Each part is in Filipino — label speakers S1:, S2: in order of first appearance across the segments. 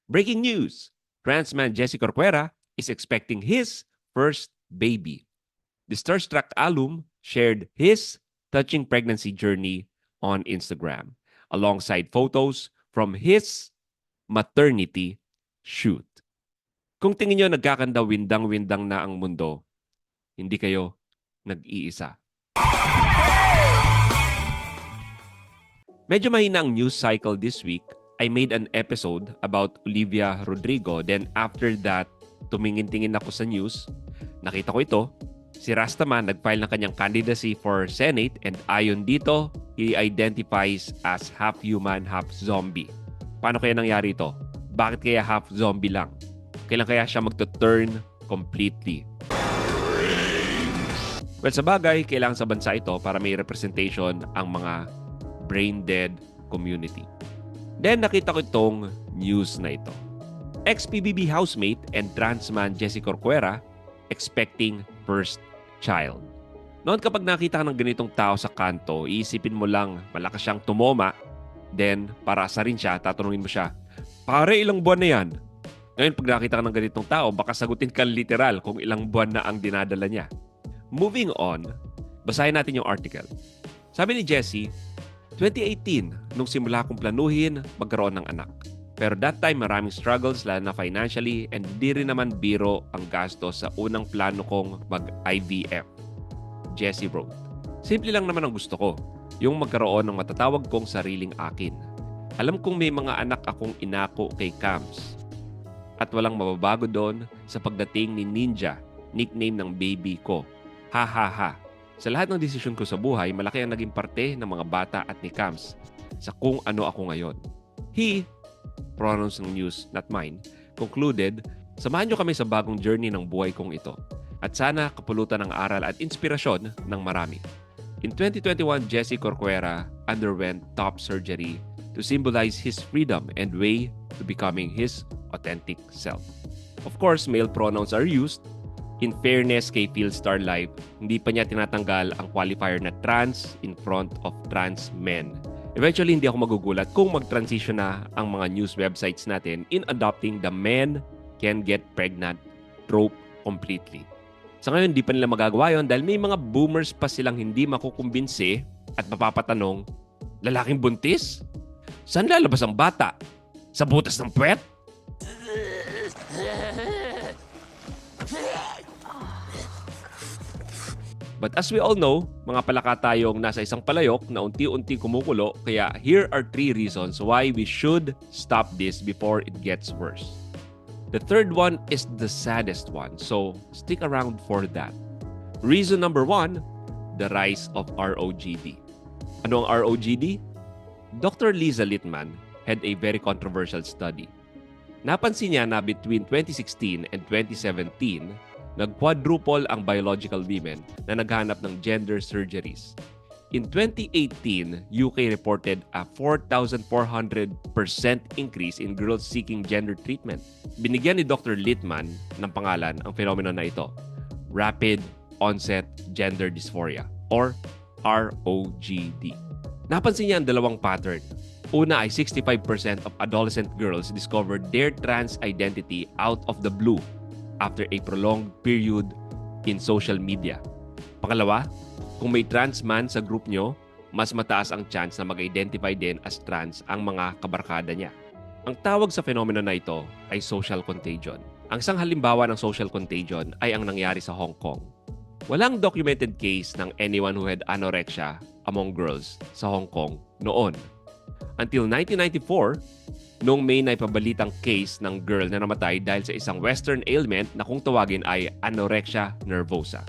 S1: Breaking news! Transman Jesi Corcuera is expecting his first baby. The starstruck alum shared his touching pregnancy journey on Instagram alongside photos from his maternity shoot. Kung tingin nyo nagkakanda windang-windang na ang mundo, hindi kayo nag-iisa. Medyo mahina ang news cycle this week. I made an episode about Olivia Rodrigo. Then after that, tumingin-tingin ako sa news. Nakita ko ito. Si Rastaman nag-file ng kanyang candidacy for Senate and ayon dito, he identifies as half human, half zombie. Paano kaya nangyari ito? Bakit kaya half zombie lang? Kailan kaya siya magto-turn completely? Well, sa bagay, kailangan sa bansa ito para may representation ang mga brain-dead community. Then nakita ko itong news na ito. Ex-PBB housemate and transman Jesi Corcuera expecting first child. Noon kapag nakita ka ng ganitong tao sa kanto, iisipin mo lang malakas siyang tumoma, then para asarin siya, tatanungin mo siya, pare ilang buwan na yan? Ngayon pag nakita ka ng ganitong tao, baka sagutin ka literal kung ilang buwan na ang dinadala niya. Moving on, basahin natin yung article. Sabi ni Jesi, 2018, nung simula kong planuhin magkaroon ng anak. Pero that time maraming struggles lalo na financially and di rin naman biro ang gasto sa unang plano kong mag-IVF. Jesi wrote, simple lang naman ang gusto ko, yung magkaroon ng matatawag kong sariling akin. Alam kong may mga anak akong inako kay Cams. At walang mababago doon sa pagdating ni Ninja, nickname ng baby ko. Ha ha ha. Sa lahat ng desisyon ko sa buhay, malaki ang naging parte ng mga bata at ni Cams sa kung ano ako ngayon. He, pronouns ng news, not mine, concluded, samahan niyo kami sa bagong journey ng buhay kong ito at sana kapulutan ng aral at inspirasyon ng marami. In 2021, Jesi Corcuera underwent top surgery to symbolize his freedom and way to becoming his authentic self. Of course, male pronouns are used. In fairness kay Philstar Live, hindi pa niya tinatanggal ang qualifier na trans in front of trans men. Eventually, hindi ako magugulat kung mag-transition na ang mga news websites natin in adopting the men can get pregnant trope completely. Sa ngayon, hindi pa nila magagawa yun dahil may mga boomers pa silang hindi makukumbinsi at mapapatanong, lalaking buntis? Saan lalabas ang bata? Sa butas ng puwet? But as we all know, mga palaka tayong nasa isang palayok na unti-unti kumukulo, kaya here are 3 reasons why we should stop this before it gets worse. The third one is the saddest one, so stick around for that. Reason number 1, the rise of ROGD. Ano ang ROGD? Dr. Liza Littman had a very controversial study. Napansin niya na between 2016 and 2017, nag-quadruple ang biological women na naghanap ng gender surgeries. In 2018, UK reported a 4,400% increase in girls seeking gender treatment. Binigyan ni Dr. Littman ng pangalan ang phenomenon na ito, Rapid Onset Gender Dysphoria or ROGD. Napansin niya ang dalawang pattern. Una ay 65% of adolescent girls discovered their trans identity out of the blue after a prolonged period in social media. Pangalawa, kung may trans man sa group nyo, mas mataas ang chance na mag-identify din as trans ang mga kabarkada niya. Ang tawag sa fenomeno na ito ay social contagion. Ang isang halimbawa ng social contagion ay ang nangyari sa Hong Kong. Walang documented case ng anyone who had anorexia among girls sa Hong Kong noon. Until 1994, noong may naipabalitang case ng girl na namatay dahil sa isang Western ailment na kung tawagin ay anorexia nervosa.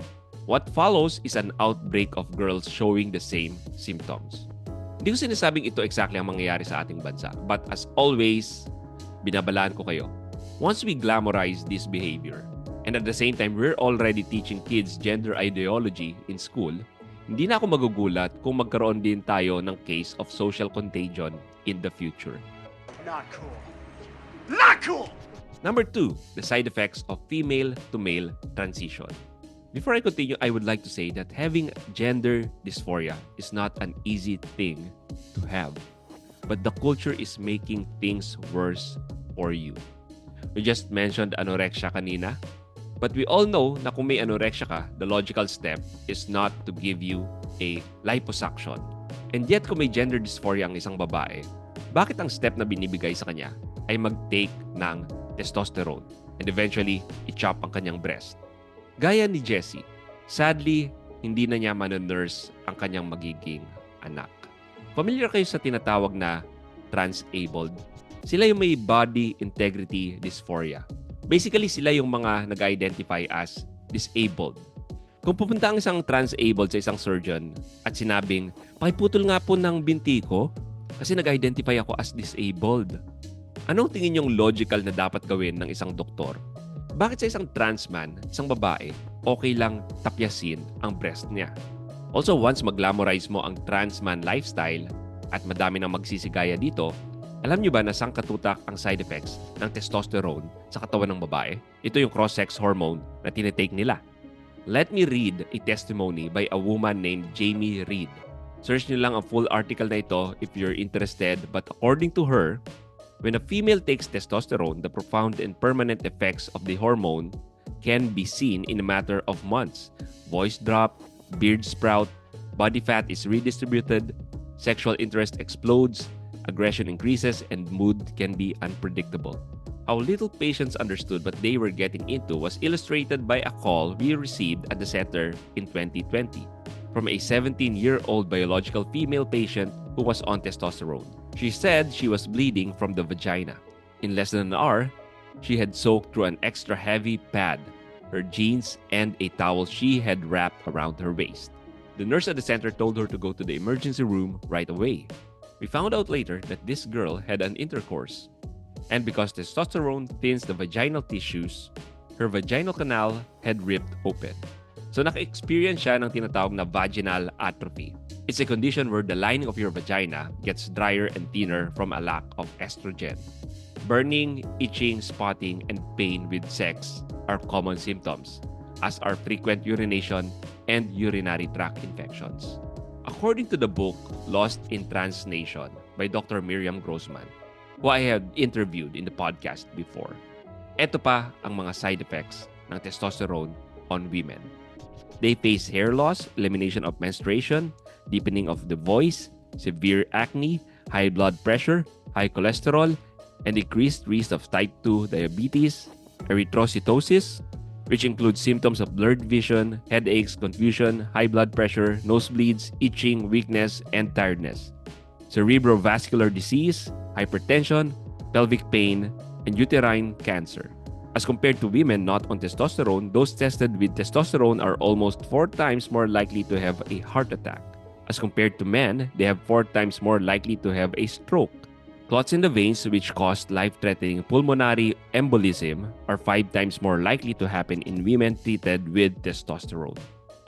S1: What follows is an outbreak of girls showing the same symptoms. Hindi ko sinasabing ito exactly ang mangyayari sa ating bansa, but as always, binabalaan ko kayo. Once we glamorize this behavior, and at the same time we're already teaching kids gender ideology in school, hindi na ako magugulat kung magkaroon din tayo ng case of social contagion in the future.
S2: Not cool. Not cool!
S1: Number 2, the side effects of female-to-male transition. Before I continue, I would like to say that having gender dysphoria is not an easy thing to have. But the culture is making things worse for you. We just mentioned anorexia kanina. But we all know na kung may anorexia ka, the logical step is not to give you a liposuction. And yet kung may gender dysphoria ang isang babae, bakit ang step na binibigay sa kanya ay mag-take ng testosterone and eventually i-chop ang kanyang breast? Gaya ni Jesi, sadly, hindi na niya manonurse ang kanyang magiging anak. Familiar kayo sa tinatawag na trans-abled? Sila yung may body integrity dysphoria. Basically, sila yung mga nag-identify as disabled. Kung pupunta ang isang trans-abled sa isang surgeon at sinabing, pakiputol nga po ng binti ko kasi nag-identify ako as disabled. Anong tingin yung logical na dapat gawin ng isang doktor? Bakit sa isang transman, isang babae, okay lang tapyasin ang breast niya? Also, once mag-glamorize mo ang transman lifestyle at madami nang magsisigaya dito, alam nyo ba na sangkatutak ang side effects ng testosterone sa katawan ng babae? Ito yung cross-sex hormone na tinitake nila. Let me read a testimony by a woman named Jamie Reed. Search nyo lang ang full article na ito if you're interested. But according to her, when a female takes testosterone, the profound and permanent effects of the hormone can be seen in a matter of months. Voice drop, beard sprout, body fat is redistributed, sexual interest explodes, aggression increases, and mood can be unpredictable. How little patients understood what they were getting into was illustrated by a call we received at the center in 2020 from a 17-year-old biological female patient who was on testosterone. She said she was bleeding from the vagina. In less than an hour, she had soaked through an extra heavy pad, her jeans, and a towel she had wrapped around her waist. The nurse at the center told her to go to the emergency room right away. We found out later that this girl had an intercourse. And because testosterone thins the vaginal tissues, her vaginal canal had ripped open. So naka-experience siya ng tinatawag na vaginal atrophy. It's a condition where the lining of your vagina gets drier and thinner from a lack of estrogen. Burning, itching, spotting, and pain with sex are common symptoms, as are frequent urination and urinary tract infections. According to the book Lost in Trans Nation by Dr. Miriam Grossman, who I had interviewed in the podcast before, eto pa ang mga side effects ng testosterone on women. They face hair loss, elimination of menstruation, deepening of the voice, severe acne, high blood pressure, high cholesterol, and increased risk of type 2 diabetes, erythrocytosis, which includes symptoms of blurred vision, headaches, confusion, high blood pressure, nosebleeds, itching, weakness, and tiredness, cerebrovascular disease, hypertension, pelvic pain, and uterine cancer. As compared to women not on testosterone, those tested with testosterone are almost 4 times more likely to have a heart attack. As compared to men, they have 4 times more likely to have a stroke. Clots in the veins which cause life-threatening pulmonary embolism are 5 times more likely to happen in women treated with testosterone.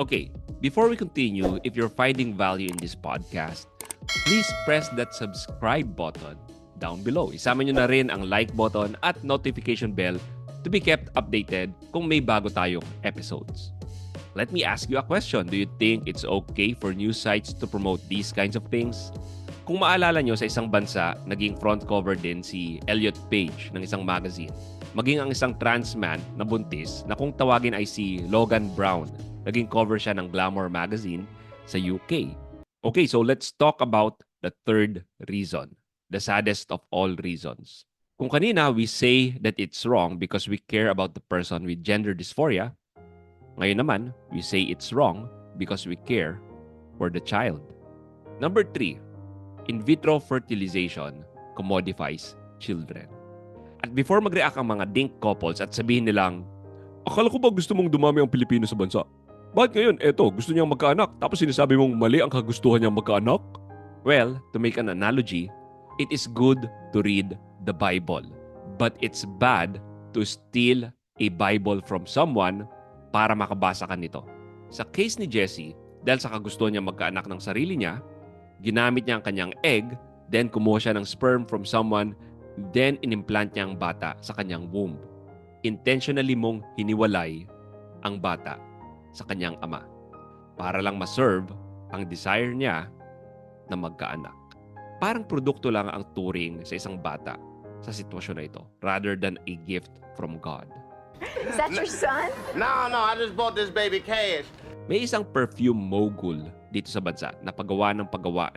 S1: Okay, before we continue, if you're finding value in this podcast, please press that subscribe button down below. Isama nyo na rin ang like button at notification bell to be kept updated kung may bago tayong episodes. Let me ask you a question. Do you think it's okay for news sites to promote these kinds of things? Kung maalala nyo, sa isang bansa, naging front cover din si Elliot Page ng isang magazine. Maging ang isang transman na buntis na kung tawagin ay si Logan Brown. Naging cover siya ng Glamour magazine sa UK. Okay, so let's talk about the third reason. The saddest of all reasons. Kung kanina we say that it's wrong because we care about the person with gender dysphoria, ngayon naman, we say it's wrong because we care for the child. Number 3. In vitro fertilization commodifies children. At before mag-react ang mga dink couples at sabihin nilang, akala ko ba gusto mong dumami ang Pilipino sa bansa? Bakit ngayon, gusto niyang magkaanak, tapos sinasabi mong mali ang kagustuhan niyang magkaanak? Well, to make an analogy, it is good to read the Bible, but it's bad to steal a Bible from someone para makabasa ka nito. Sa case ni Jesi, dahil sa kagustuhan niya magkaanak ng sarili niya, ginamit niya ang kanyang egg, then kumuha siya ng sperm from someone, then inimplant niya ang bata sa kanyang womb. Intentionally mong hiniwalay ang bata sa kanyang ama para lang ma-serve ang desire niya na magkaanak. Parang produkto lang ang turing sa isang bata sa sitwasyon na ito rather than a gift from God.
S3: Is that your son?
S4: No, I just bought this baby cash.
S1: May isang perfume mogul dito sa bansa na paggawa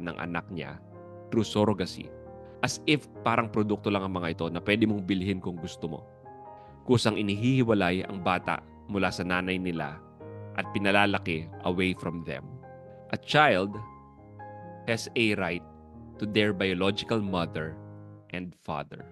S1: ng anak niya through surrogacy. As if parang produkto lang ang mga ito na pwede mong bilhin kung gusto mo. Kusang inihihiwalay ang bata mula sa nanay nila at pinalalaki away from them. A child has a right to their biological mother and father.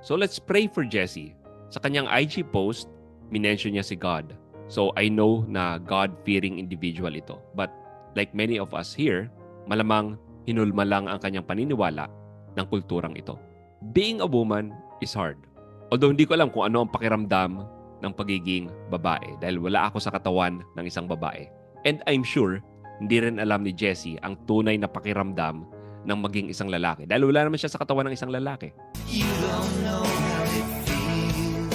S1: So let's pray for Jesi. Sa kanyang IG post, minention niya si God. So I know na God-fearing individual ito. But like many of us here, malamang hinulma lang ang kanyang paniniwala ng kulturang ito. Being a woman is hard. Although hindi ko alam kung ano ang pakiramdam ng pagiging babae dahil wala ako sa katawan ng isang babae. And I'm sure, hindi rin alam ni Jesi ang tunay na pakiramdam ng maging isang lalaki dahil wala naman siya sa katawan ng isang lalaki.
S5: You don't know how it feels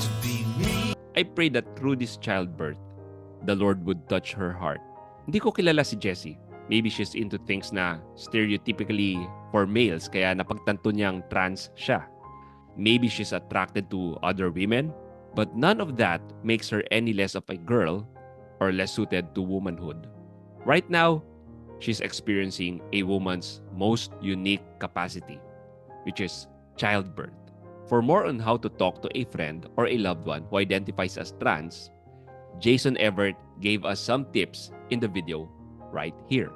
S5: to be me.
S1: I pray that through this childbirth, the Lord would touch her heart. Hindi ko kilala si Jesi. Maybe she's into things na stereotypically for males kaya napagtanto niyang trans siya. Maybe she's attracted to other women, but none of that makes her any less of a girl or less suited to womanhood. Right now, she's experiencing a woman's most unique capacity, which is childbirth. For more on how to talk to a friend or a loved one who identifies as trans, Jason Everett gave us some tips in the video right here.